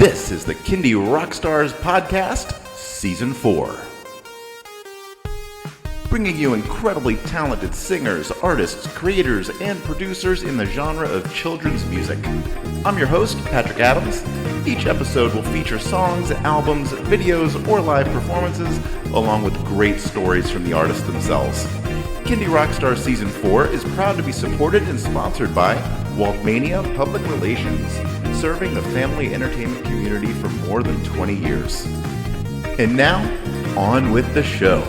This is the Kindy Rockstars Podcast, Season 4. Bringing you incredibly talented singers, artists, creators, and producers in the genre of children's music. I'm your host, Patrick Adams. Each episode will feature songs, albums, videos, or live performances, along with great stories from the artists themselves. Kindy Rockstars Season 4 is proud to be supported and sponsored by Waltmania Public Relations, serving the family entertainment community for more than 20 years. And now, on with the show.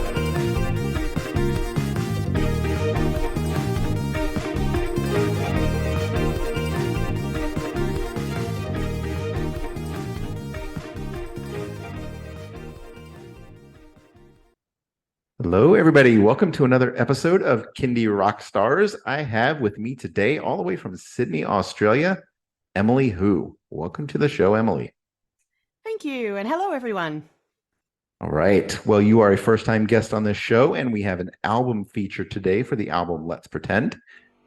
Hello, everybody. Welcome to another episode of Kindy Rockstars. I have with me today, all the way from Sydney, Australia, Emily Hu. Welcome to the show, Emily. Thank you, and hello, everyone. All right. Well, you are a first-time guest on this show, and we have an album feature today for the album Let's Pretend.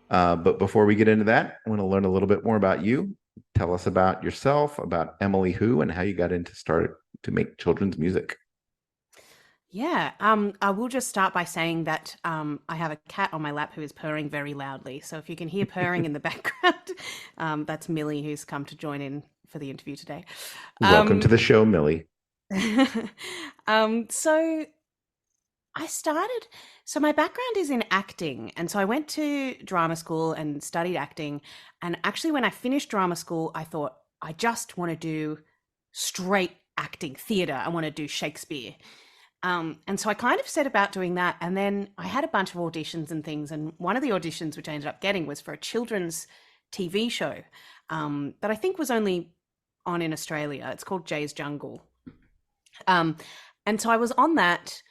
But before we get into that, I want to learn a little bit more about you. Tell us about yourself, about Emily Hu, and how you got into start to make children's music. Yeah, I will just start by saying that I have a cat on my lap who is purring very loudly. So if you can hear purring in the background, that's Millie, who's come to join in for the interview today. Welcome to the show, Millie. So my background is in acting. And so I went to drama school and studied acting. And actually, when I finished drama school, I thought, I just want to do straight acting, theatre. I want to do Shakespeare. And so I kind of set about doing that. And then I had a bunch of auditions and things. And one of the auditions, which I ended up getting, was for a children's TV show that I think was only on in Australia. It's called Jay's Jungle. And so I was on that,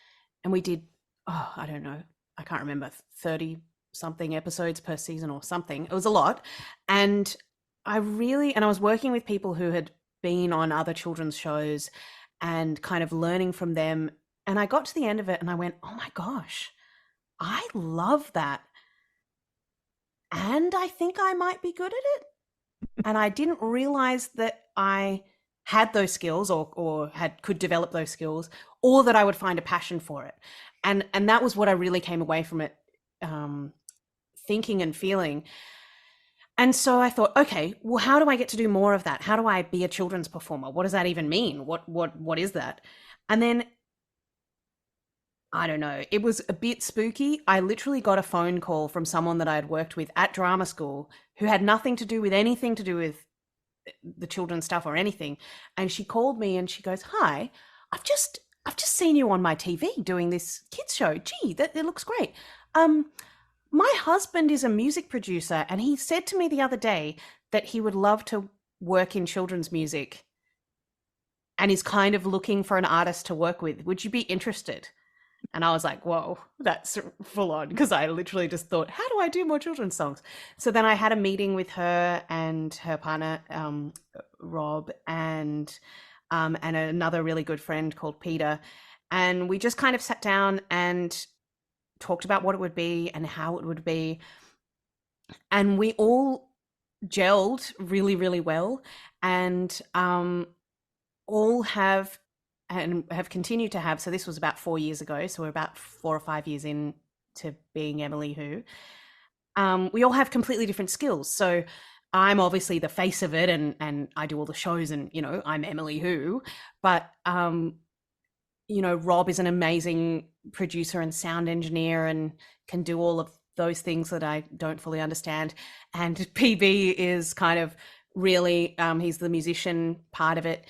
and we did, I don't know, I can't remember, 30 something episodes per season or something. It was a lot. And I was working with people who had been on other children's shows and kind of learning from them. And I got to the end of it and I went, oh my gosh, I love that. And I think I might be good at it. And I didn't realize that I had those skills or could develop those skills, or that I would find a passion for it. And that was what I really came away from it thinking and feeling. And so I thought, okay, well, how do I get to do more of that? How do I be a children's performer? What does that even mean? What is that? And then I don't know. It was a bit spooky. I literally got a phone call from someone that I had worked with at drama school who had nothing to do with anything to do with the children's stuff or anything. And she called me and she goes, "Hi, I've just seen you on my TV doing this kids show. Gee, it looks great. My husband is a music producer and he said to me the other day that he would love to work in children's music and is kind of looking for an artist to work with. Would you be interested?" And I was like, whoa, that's full on, because I literally just thought, how do I do more children's songs? So then I had a meeting with her and her partner, Rob, and another really good friend called Peter. And we just kind of sat down and talked about what it would be and how it would be. And we all gelled really, really well, and all have continued to have, so this was about 4 years ago, so we're about 4 or 5 years in to being Emily Hu. We all have completely different skills. So I'm obviously the face of it, and I do all the shows, and I'm Emily Hu. But Rob is an amazing producer and sound engineer and can do all of those things that I don't fully understand. And PB is kind of really he's the musician part of it.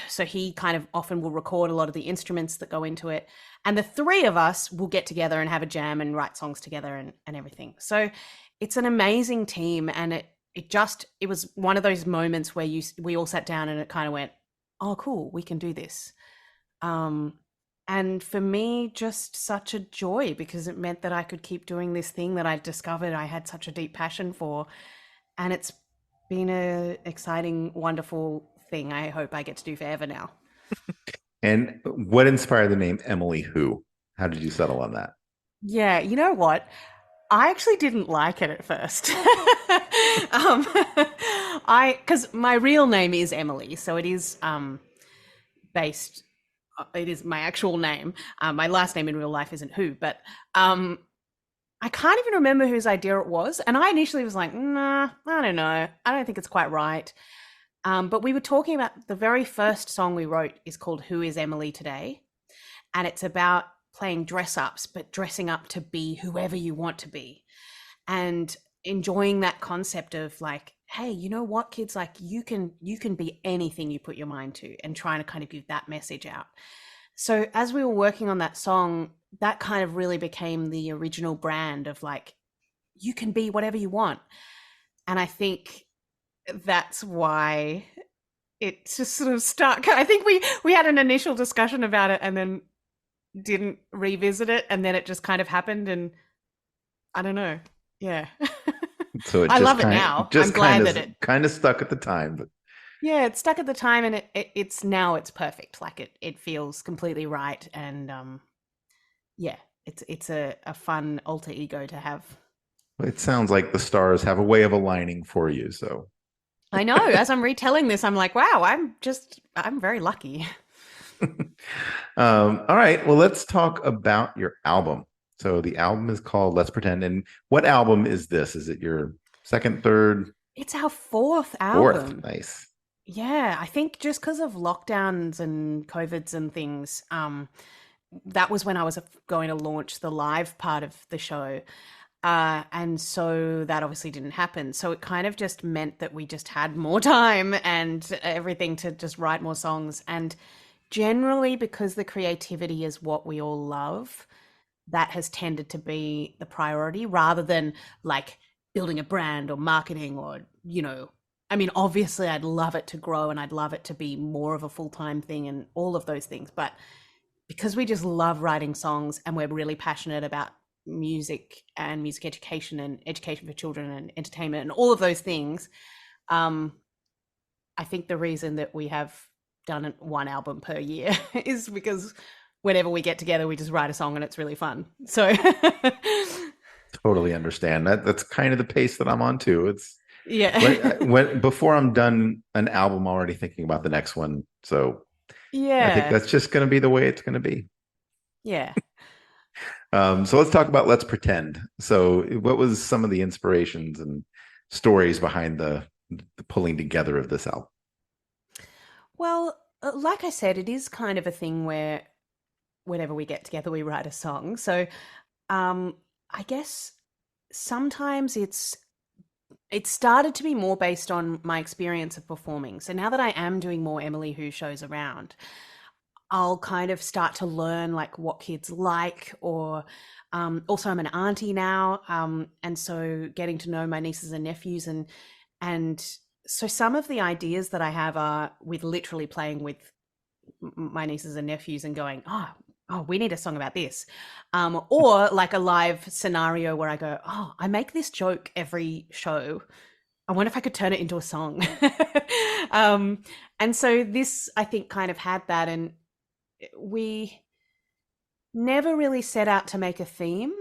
So he kind of often will record a lot of the instruments that go into it. And the three of us will get together and have a jam and write songs together and everything. So it's an amazing team. And it was one of those moments where we all sat down and it kind of went, oh, cool, we can do this. And for me, just such a joy, because it meant that I could keep doing this thing that I discovered I had such a deep passion for. And it's been an exciting, wonderful thing I hope I get to do forever now. And what inspired the name Emily Hu? How did you settle on that? Yeah, you know what? I actually didn't like it at first. Because my real name is Emily, so it is based. It is my actual name. My last name in real life isn't Who, but um, I can't even remember whose idea it was. And I initially was like, nah, I don't know. I don't think it's quite right. But we were talking about the very first song we wrote is called Who is Emily Today? And it's about playing dress ups, but dressing up to be whoever you want to be. And enjoying that concept of like, hey, you know what, kids, like you can be anything you put your mind to, and trying to kind of give that message out. So as we were working on that song, that kind of really became the original brand of like, you can be whatever you want. And I think that's why it just sort of stuck. I think we had an initial discussion about it and then didn't revisit it, and then it just kind of happened, and I don't know. Yeah. So it I just love it now. I'm just glad that it kind of stuck at the time, but yeah, it stuck at the time, and it's now it's perfect. Like it feels completely right, and yeah, it's a fun alter ego to have. it sounds like the stars have a way of aligning for you. So, I know, as I'm retelling this, I'm like, wow, I'm very lucky. all right. Well, let's talk about your album. So the album is called Let's Pretend. And what album is this? Is it your second, third, It's our fourth fourth? album. Nice. Yeah, I think just because of lockdowns and COVIDs and things, that was when I was going to launch the live part of the show. And so that obviously didn't happen. So it kind of just meant that we just had more time and everything to just write more songs. And generally, because the creativity is what we all love, that has tended to be the priority rather than like building a brand or marketing or, I mean, obviously I'd love it to grow and I'd love it to be more of a full-time thing and all of those things. But because we just love writing songs and we're really passionate about music and music education and education for children and entertainment and all of those things, I think the reason that we have done one album per year is because whenever we get together, we just write a song and it's really fun. So Totally understand that. That's kind of the pace that I'm on too. It's yeah. when before I'm done an album, I'm already thinking about the next one. So I think Yeah. that's just going to be the way it's going to be. Yeah. So let's talk about Let's Pretend. So what was some of the inspirations and stories behind the pulling together of this album? Well, like I said, it is kind of a thing where whenever we get together, we write a song. So um, I guess sometimes it started to be more based on my experience of performing. So now that I am doing more Emily Who shows around, I'll kind of start to learn like what kids like, or also I'm an auntie now, and so getting to know my nieces and nephews, and so some of the ideas that I have are with literally playing with my nieces and nephews and going, oh, we need a song about this, or like a live scenario where I go, oh, I make this joke every show. I wonder if I could turn it into a song. And so this, I think, kind of had that, and we never really set out to make a theme.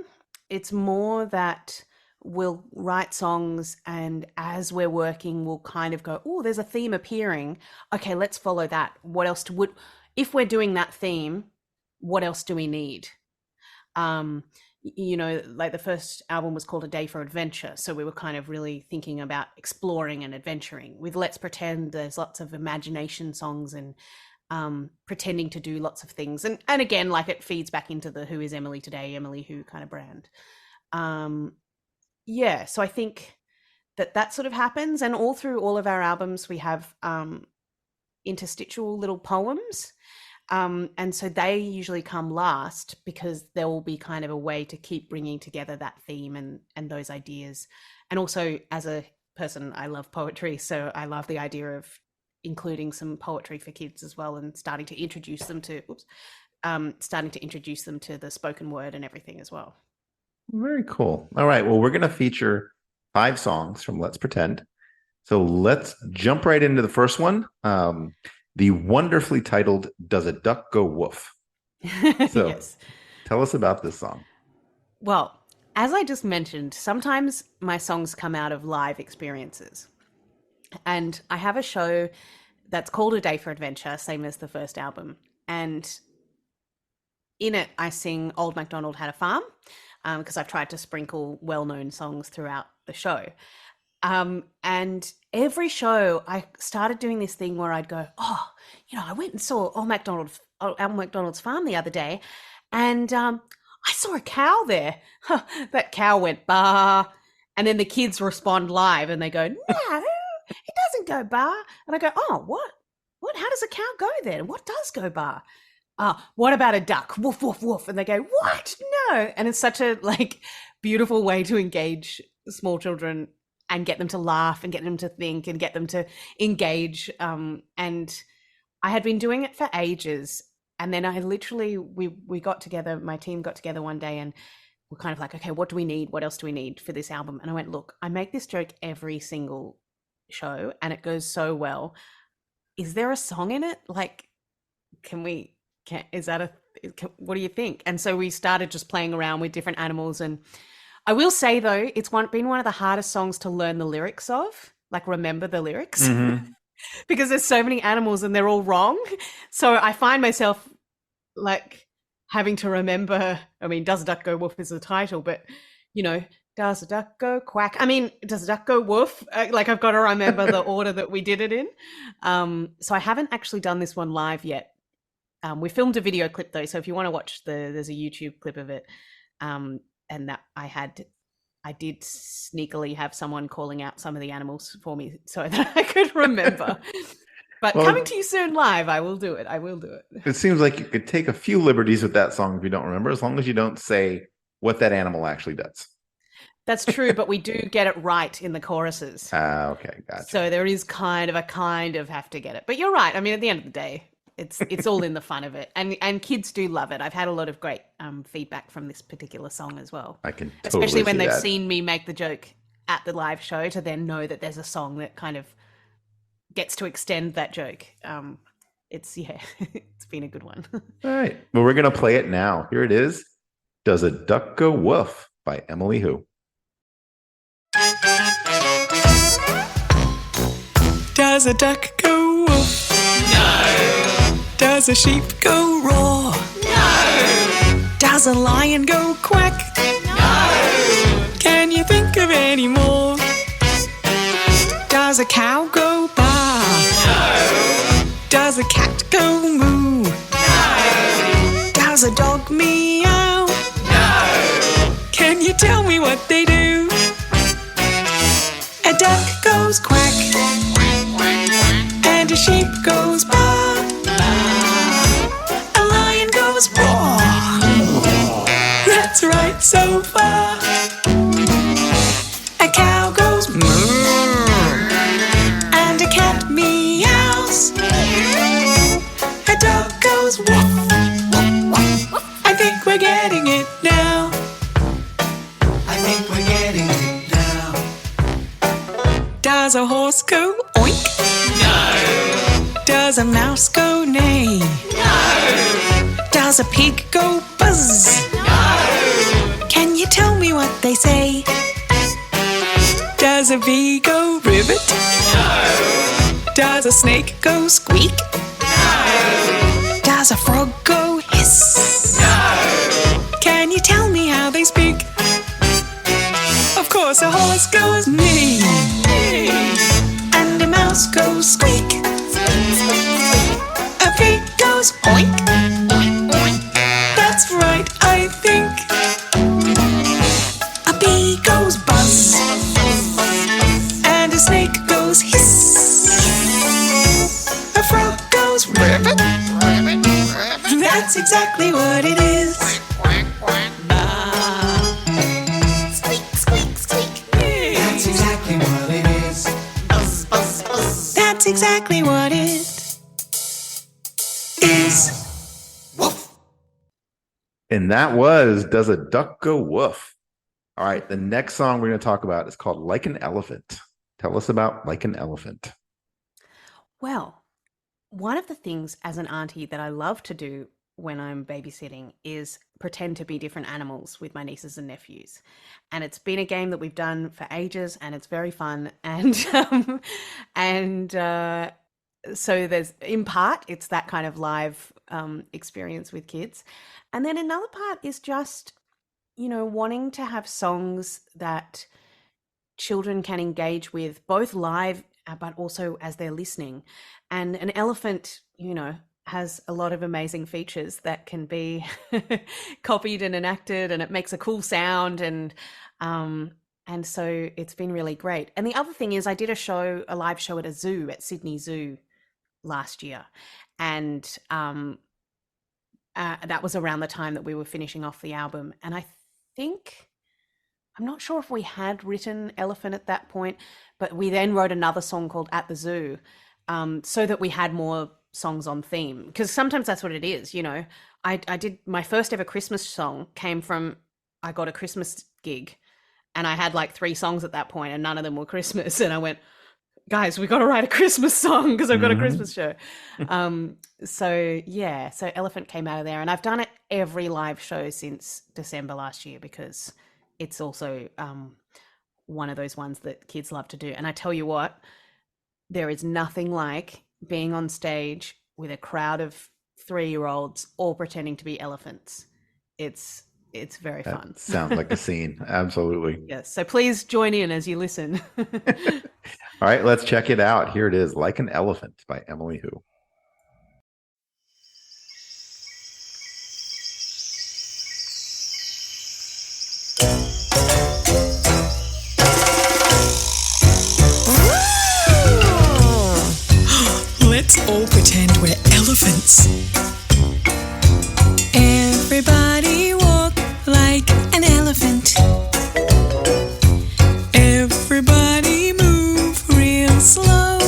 It's more that we'll write songs, and as we're working, we'll kind of go, oh, there's a theme appearing. Okay, let's follow that. What else would, if we're doing that theme, what else do we need? Like the first album was called A Day for Adventure. So we were kind of really thinking about exploring and adventuring. With Let's Pretend, there's lots of imagination songs and pretending to do lots of things. And again, like it feeds back into the Who is Emily Today, Emily Who kind of brand. Yeah, so I think that sort of happens. And all through all of our albums, we have interstitial little poems. And so they usually come last because there will be kind of a way to keep bringing together that theme and those ideas. And also, as a person, I love poetry. So I love the idea of including some poetry for kids as well, and starting to introduce them to the spoken word and everything as well. Very cool. All right. Well, we're going to feature 5 songs from Let's Pretend. So let's jump right into the first one. The wonderfully titled Does a Duck Go Woof? So Yes. tell us about this song. Well, as I just mentioned, sometimes my songs come out of live experiences. And I have a show that's called A Day for Adventure, same as the first album. And in it, I sing Old MacDonald Had a Farm, because I've tried to sprinkle well-known songs throughout the show. And every show, I started doing this thing where I'd go, oh, I went and saw Old MacDonald's farm the other day, and I saw a cow there. That cow went bah, and then the kids respond live, and they go, no, it doesn't go bah. And I go, oh, what? What? How does a cow go then? What does go bah? What about a duck? Woof, woof, woof. And they go, what? No. And it's such a beautiful way to engage small children and get them to laugh and get them to think and get them to engage. And I had been doing it for ages. And then I literally, we got together, my team got together one day, and we're kind of like, okay, what do we need? What else do we need for this album? And I went, look, I make this joke every single show and it goes so well. Is there a song in it? Like, what do you think? And so we started just playing around with different animals. And I will say, though, it's been one of the hardest songs to learn the lyrics of, like remember the lyrics, because there's so many animals and they're all wrong. So I find myself like having to remember, I mean, Does a Duck Go Woof is the title, but, does a duck go quack? I mean, does a duck go woof? Like I've got to remember the order that we did it in. So I haven't actually done this one live yet. We filmed a video clip though, so if you want to watch there's a YouTube clip of it, and that I did sneakily have someone calling out some of the animals for me so that I could remember. But coming to you soon live, I will do it. It seems like you could take a few liberties with that song if you don't remember, as long as you don't say what that animal actually does. That's true, but we do get it right in the choruses. Okay, gotcha. So there is kind of have to get it. But you're right. I mean, at the end of the day, it's all in the fun of it, and kids do love it. I've had a lot of great feedback from this particular song as well. I can totally especially when see they've that. seen me make the joke at the live show, to then know that there's a song that kind of gets to extend that joke. It's been a good one. All right, well, we're gonna play it now. Here it is. Does a Duck Go Woof by Emily Who. Does a duck go woof? No. Does a sheep go roar? No. Does a lion go quack? No. Can you think of any more? Does a cow go baa? No. Does a cat go moo? No. Does a dog meow? No. Can you tell me what they do? A duck goes quack, and a sheep goes baa. A lion goes roar. That's right so far. A cow goes moo, and a cat meows. A dog goes woof. I think we're getting it now. I think we're getting it now. Does a horse go oink? No. Does a mouse go neigh? No. Does a pig go buzz? No. Can you tell me what they say? Does a bee go ribbit? No. Does a snake go squeak? No. Does a frog go hiss? No. Can you tell me how they speak? Of course a horse goes neigh, and a mouse goes squeak. A pig goes oink. That's right, I think. A bee goes buzz, and a snake goes hiss. A frog goes ribbit. That's exactly what it is. That's exactly what it is. Buzz, buzz, buzz. That's exactly what it is. Woof. And that was Does a Duck Go Woof? All right, the next song we're going to talk about is called Like an Elephant. Tell us about Like an Elephant. Well, one of the things as an auntie that I love to do when I'm babysitting is pretend to be different animals with my nieces and nephews. And it's been a game that we've done for ages, and it's very fun. And so there's, in part, it's that kind of live experience with kids. And then another part is just, wanting to have songs that children can engage with both live, but also as they're listening. And an elephant, has a lot of amazing features that can be copied and enacted, and it makes a cool sound. And so it's been really great. And the other thing is I did a live show at a zoo, at Sydney Zoo last year. And that was around the time that we were finishing off the album. And I'm not sure if we had written Elephant at that point, but we then wrote another song called At the Zoo, so that we had more songs on theme. Because sometimes that's what it is, I did my first ever Christmas song came from, I got a Christmas gig and I had like 3 songs at that point and none of them were Christmas. And I went, guys, we got to write a Christmas song because I've got a Christmas show. So Elephant came out of there, and I've done it every live show since December last year because it's also one of those ones that kids love to do. And I tell you what, there is nothing like being on stage with a crowd of 3-year-olds all pretending to be elephants. It's very fun. Sounds like a scene. Absolutely. Yes. So please join in as you listen. All right, let's check it out. Here it is, Like an Elephant by Emily Who. Let's all pretend we're elephants. Everybody walk like an elephant. Everybody move real slow.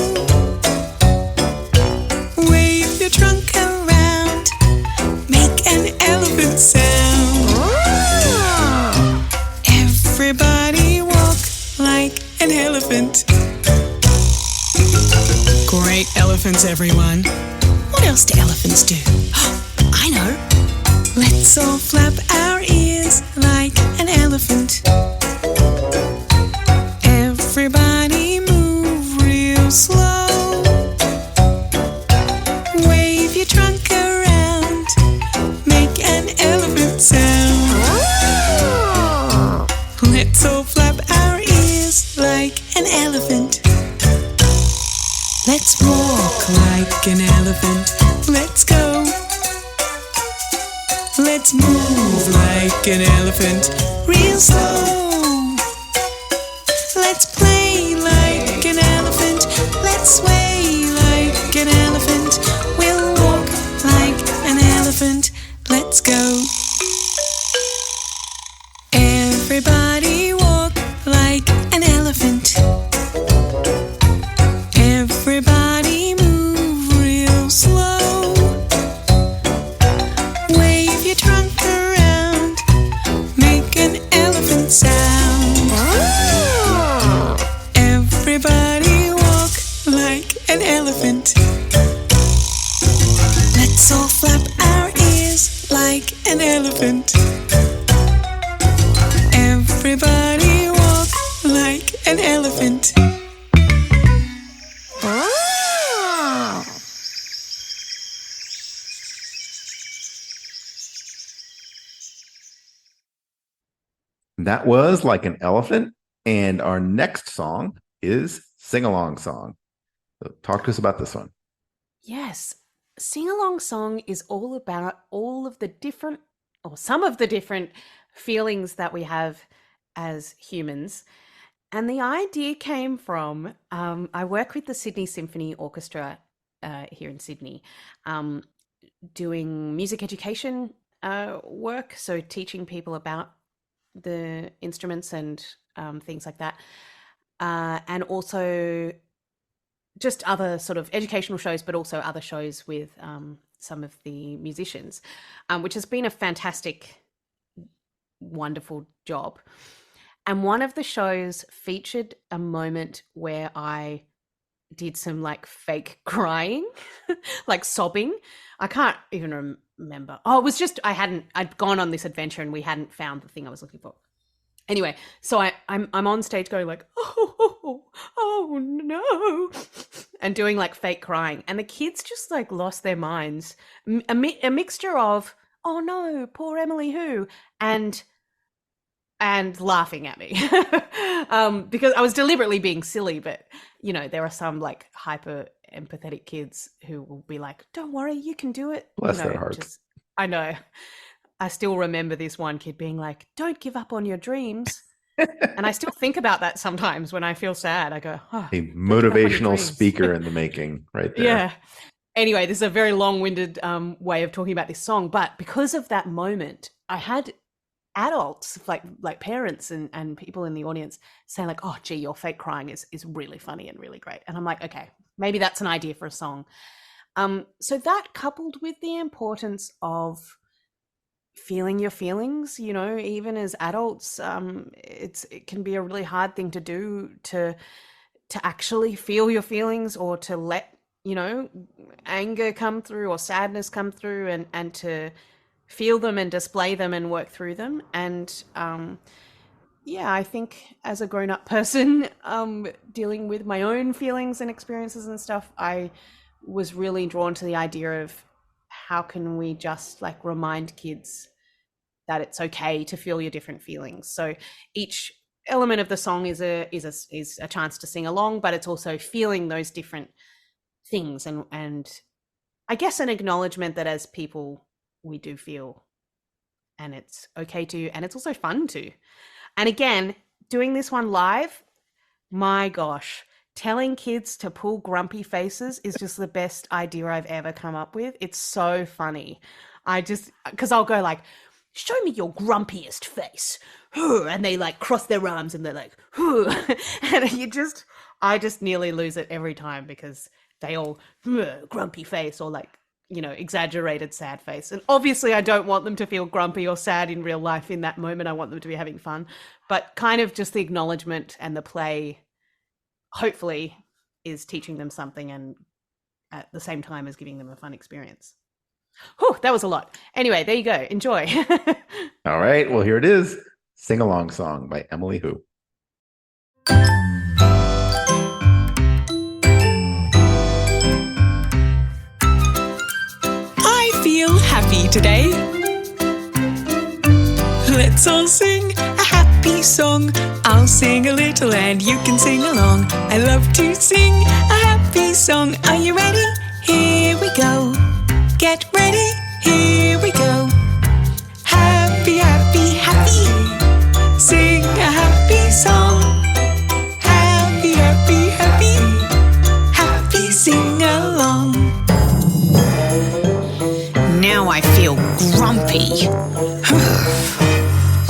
Wave your trunk around. Make an elephant sound. Everybody walk like an elephant. Great elephants, everyone. What else do elephants do? I know. Let's all flap our ears like an elephant. Everybody move real slow. Wave your trunk around. Make an elephant sound. Let's all flap our ears like an elephant. Let's walk like an elephant. Let's go. Let's move like an elephant, real slow. Let's play like an elephant. Let's sway like an elephant. We'll walk like an elephant. Let's go. Everybody walk like an elephant. Everybody move real slow. Wave your trunk around. Make an elephant sound. Everybody walk like an elephant. Let's all flap our ears like an elephant. Everybody walk like an elephant. That was Like an Elephant. And our next song is Sing Along Song. So talk to us about this one. Yes. Sing Along Song is all about all of the different, or some of the different feelings that we have as humans. And the idea came from, I work with the Sydney Symphony Orchestra here in Sydney, doing music education work, so teaching people about the instruments and things like that. And also just other sort of educational shows, but also other shows with some of the musicians, which has been a fantastic, wonderful job. And one of the shows featured a moment where I did some like fake crying, like sobbing. I can't even remember. Oh, it was just I'd gone on this adventure and we hadn't found the thing I was looking for. Anyway, so I'm on stage going like, oh no, and doing like fake crying, and the kids just like lost their minds. A mixture of oh no, poor Emily who, and laughing at me because I was deliberately being silly, but there are some like hyper empathetic kids who will be like, don't worry, you can do it. Bless their hearts. I know. I still remember this one kid being like, don't give up on your dreams. And I still think about that sometimes when I feel sad. I go, oh, a motivational speaker in the making right there. Yeah. Anyway, this is a very long-winded way of talking about this song, but because of that moment, I had adults like parents and people in the audience saying like, oh gee, your fake crying is really funny and really great. And I'm like, okay, maybe that's an idea for a song. So that coupled with the importance of feeling your feelings, even as adults, it can be a really hard thing to do to actually feel your feelings, or to let anger come through or sadness come through, and to feel them and display them and work through them. And I think as a grown-up person dealing with my own feelings and experiences and stuff, I was really drawn to the idea of how can we just like remind kids that it's okay to feel your different feelings. So each element of the song is a chance to sing along, but it's also feeling those different things, and I guess an acknowledgement that as people we do feel, and it's okay to, and it's also fun to. And again, doing this one live, my gosh, telling kids to pull grumpy faces is just the best idea I've ever come up with. It's so funny. Because I'll go like, show me your grumpiest face. And they like cross their arms and they're like, and I just nearly lose it every time, because they all grumpy face, or like, exaggerated sad face. And obviously I don't want them to feel grumpy or sad in real life in that moment. I want them to be having fun, but kind of just the acknowledgement and the play hopefully is teaching them something, and at the same time as giving them a fun experience. Whew, that was a lot. Anyway, there you go. Enjoy. All right. Well, here it is. Sing Along Song by Emily Who. I feel happy today. Let's all sing a happy song. I'll sing a little and you can sing along. I love to sing a happy song. Are you ready? Here we go. Get ready, here we go. Happy, happy, happy. Sing a happy song. Happy, happy, happy. Happy, sing along. Now I feel grumpy.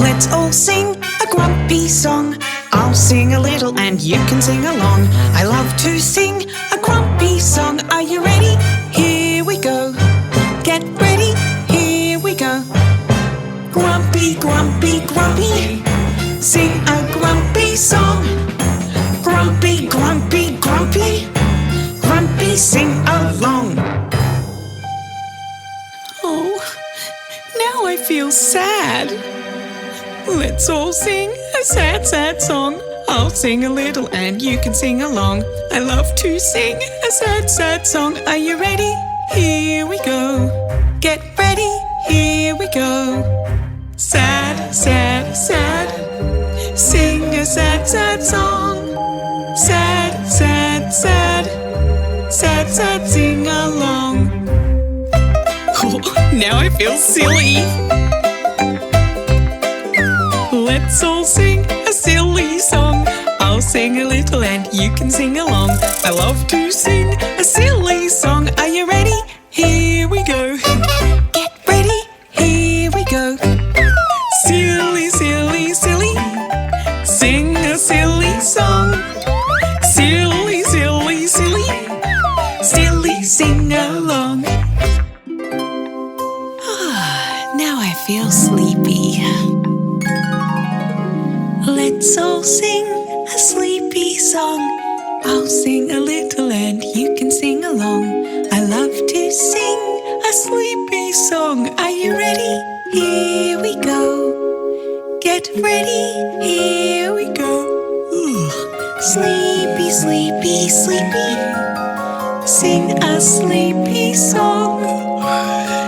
Let's all sing a grumpy song. I'll sing a little and you can sing along. I love to sing a grumpy song. Are you ready? Here we go. Get ready, here we go. Grumpy, grumpy, grumpy. Sing a grumpy song. Grumpy, grumpy, grumpy. Grumpy, sing along. Oh, now I feel sad. Let's all sing a sad, sad song. I'll sing a little and you can sing along. I love to sing a sad, sad song. Are you ready? Here we go. Get ready, here we go. Sad, sad, sad. Sing a sad, sad song. Sad, sad, sad. Sad, sad, sing along. Oh, now I feel silly. Let's all sing a silly song. I'll sing a little and you can sing along. I love to sing a silly song. Are you ready? Here we go. Get ready, here we go. Silly, silly, silly. Sing a silly song. Silly, silly, silly. Silly, sing along. Now I feel sleepy. Let's all sing a sleepy song. I'll sing a little and you can sing along. I love to sing a sleepy song. Are you ready? Here we go. Get ready, here we go. Sleepy, sleepy, sleepy. Sing a sleepy song.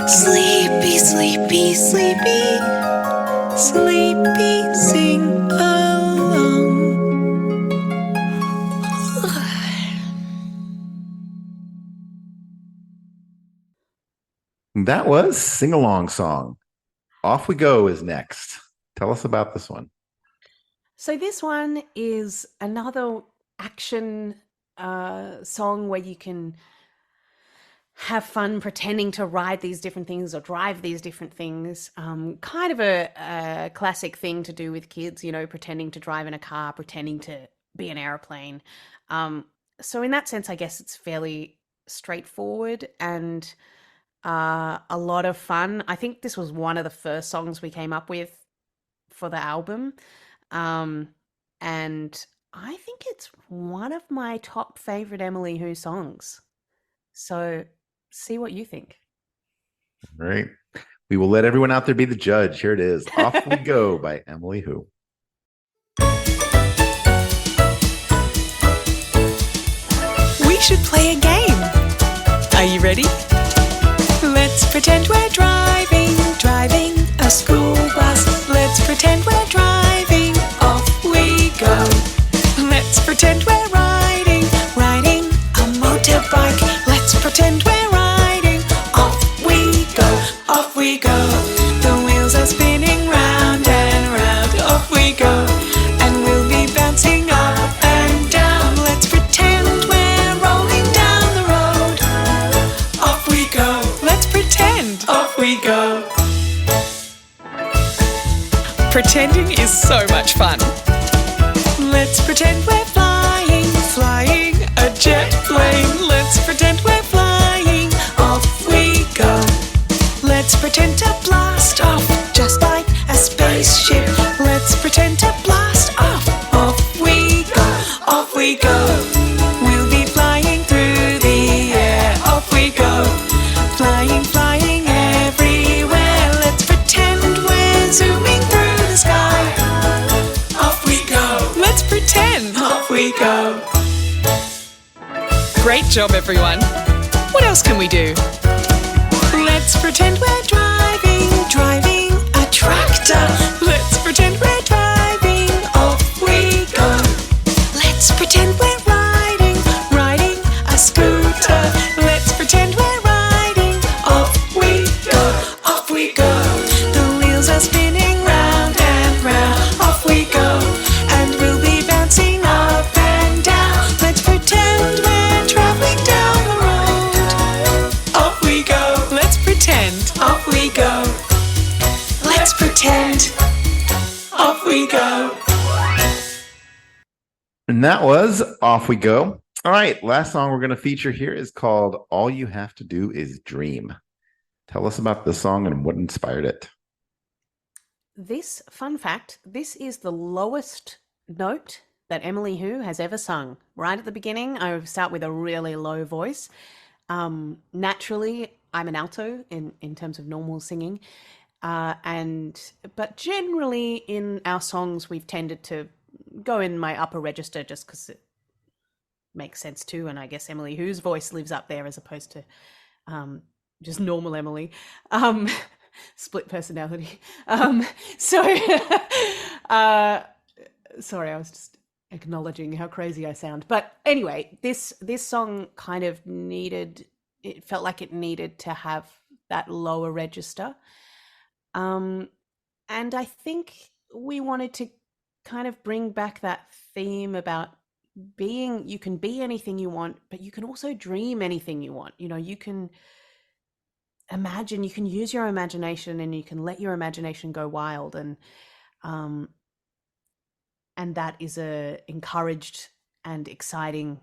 Sleepy, sleepy, sleepy. Sleepy, sing along. That was Sing Along Song. Off We Go is next. Tell us about this one. So this one is another action song where you can have fun pretending to ride these different things or drive these different things. Kind of a classic thing to do with kids, you know, pretending to drive in a car, pretending to be an airplane. So in that sense, I guess it's fairly straightforward and a lot of fun. I think this was one of the first songs we came up with for the album. And I think it's one of my top favorite Emily Who songs. So see what you think. All right. We will let everyone out there be the judge. Here it is. Off We Go by Emily Who. We should play a game. Are you ready? Let's pretend we're driving a school bus. Let's pretend we're driving, off we go. Let's pretend we're riding a motorbike. Let's pretend we're riding, off we go. The wheels are spinning round and round, off we go. And we'll be bouncing up and down. Let's pretend we're rolling down the road. Off we go. Let's pretend. Off we go. Pretending is so much fun. Let's pretend we're flying a jet plane. Let's pretend we're flying, off we go. Let's pretend to blast off, just like a spaceship. Let's pretend to blast off, off we go. We'll be flying through the air, off we go. Flying everywhere. Let's pretend we're zooming through the sky. Off we go. Let's pretend. Off we go. Great job, everyone. What else can we do? Let's pretend we're driving a tractor. Let's pretend we're driving, off we go. Let's pretend we're riding a scooter. Let's pretend we're riding, off we go. The wheels are spinning round and round, off we go. And we'll be bouncing up and down. Let's pretend we're traveling down the road. Off we go. Let's pretend. Off we go. Let's pretend. Off we go. And that was Off We Go. All right. Last song we're going to feature here is called All You Have to Do Is Dream. Tell us about this song and what inspired it. This, fun fact, this is the lowest note that Emily Who has ever sung. Right at the beginning, I start with a really low voice. Naturally, I'm an alto in terms of normal singing. But generally in our songs, we've tended to go in my upper register just because it makes sense too. And I guess Emily Who's voice lives up there as opposed to just normal Emily. Split personality. Sorry, I was just acknowledging how crazy I sound. But anyway, this song kind of it felt like it needed to have that lower register. And I think we wanted to kind of bring back that theme about you can be anything you want, but you can also dream anything you want. You know, you can imagine, you can use your imagination and you can let your imagination go wild. And that is a encouraged and exciting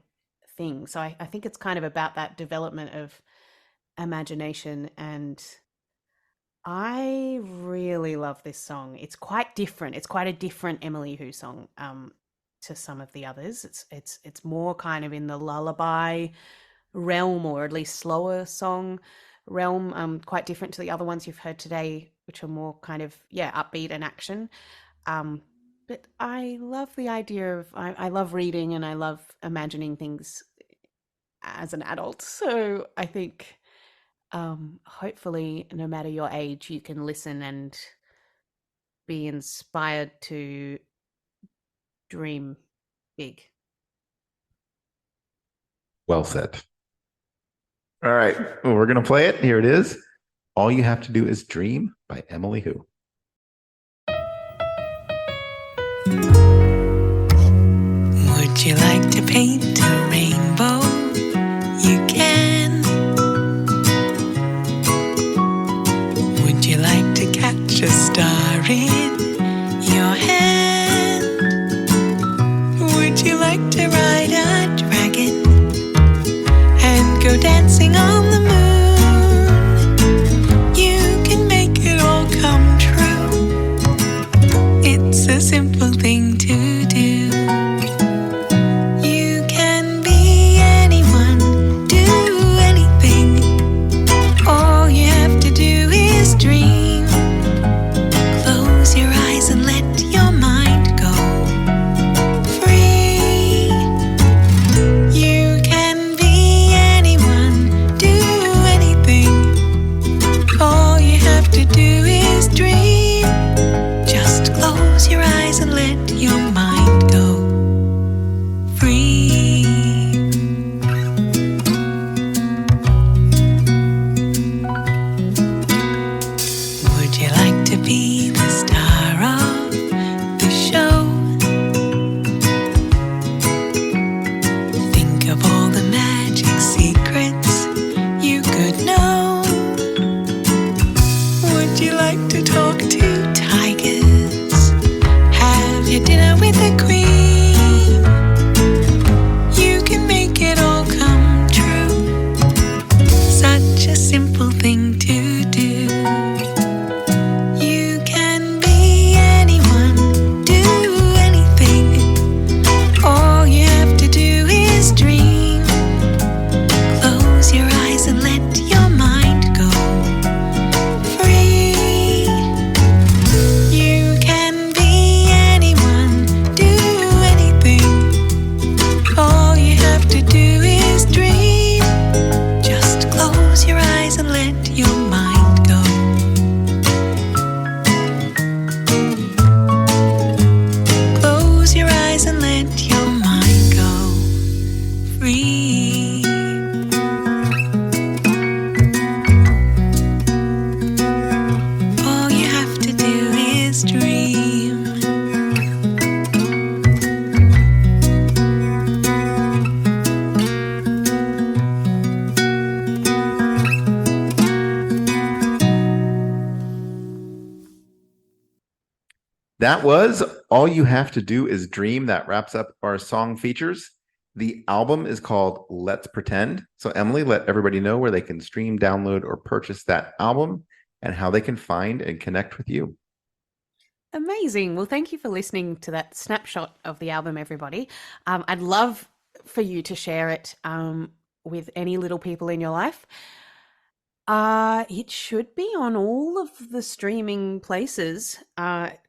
thing. So I think it's kind of about that development of imagination, and I really love this song. It's quite different. It's quite a different Emily Who song. to some of the others. It's more kind of in the lullaby realm, or at least slower song realm, quite different to the other ones you've heard today, which are more kind of upbeat and action. But I love the idea of I love reading and I love imagining things as an adult. So I think hopefully, no matter your age, you can listen and be inspired to dream big. Well said. All right. Well, we're going to play it. Here it is. All You Have to Do Is Dream by Emily Who. Would you like to paint a rainbow? You can. Would you like to catch a star in your hand? Would you like to ride a dragon and go dancing on the moon? You can make it all come true. It's a simple thing to do. You can be anyone, do anything. All you have to do is dream. Close your eyes and let your mind go free. You can be anyone, do anything. All you have to do is dream. Just close your eyes and let your mind go free. Would you like to be the star of the show? Think of all the magic secrets you could know. Would you like to talk to tigers? Have your dinner with the queen? You can make it all come true. Such a simple thing to do. You can be anyone, do anything. All you have to do is dream. Close your eyes and let your mind go free. You can be anyone, do anything. All you have to do is dream. Just close your eyes and let your mind go. Close your eyes and let your mind go free. All you have to do is dream. That was All You Have to Do Is Dream. That wraps up our song features. The album is called Let's Pretend. So, Emily, let everybody know where they can stream, download, or purchase that album and how they can find and connect with you. Amazing. Well, thank you for listening to that snapshot of the album, everybody. I'd love for you to share it with any little people in your life. It should be on all of the streaming places.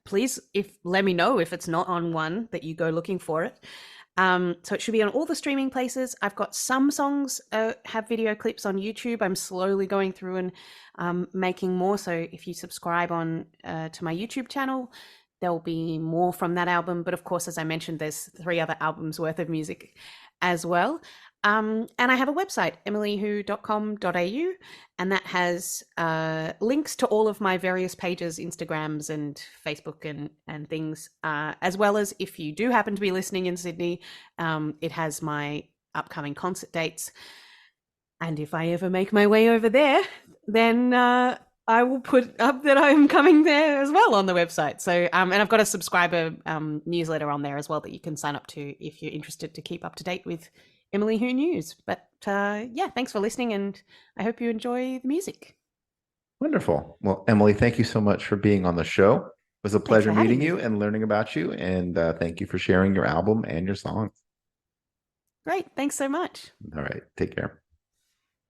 Please, let me know if it's not on one that you go looking for it. So it should be on all the streaming places. I've got some songs have video clips on YouTube. I'm slowly going through and making more. So if you subscribe on to my YouTube channel, there'll be more from that album. But of course, as I mentioned, there's 3 other albums worth of music as well. And I have a website, emilywho.com.au, and that has links to all of my various pages, Instagrams and Facebook and things, as well as if you do happen to be listening in Sydney, it has my upcoming concert dates. And if I ever make my way over there, then I will put up that I'm coming there as well on the website. So, and I've got a subscriber newsletter on there as well that you can sign up to if you're interested to keep up to date with Emily Who News. But thanks for listening, and I hope you enjoy the music. Wonderful. Well, Emily, thank you so much for being on the show. was a pleasure for having meeting me. you and learning about you. And thank you for sharing your album and your songs. Great. Thanks so much. All right. Take care.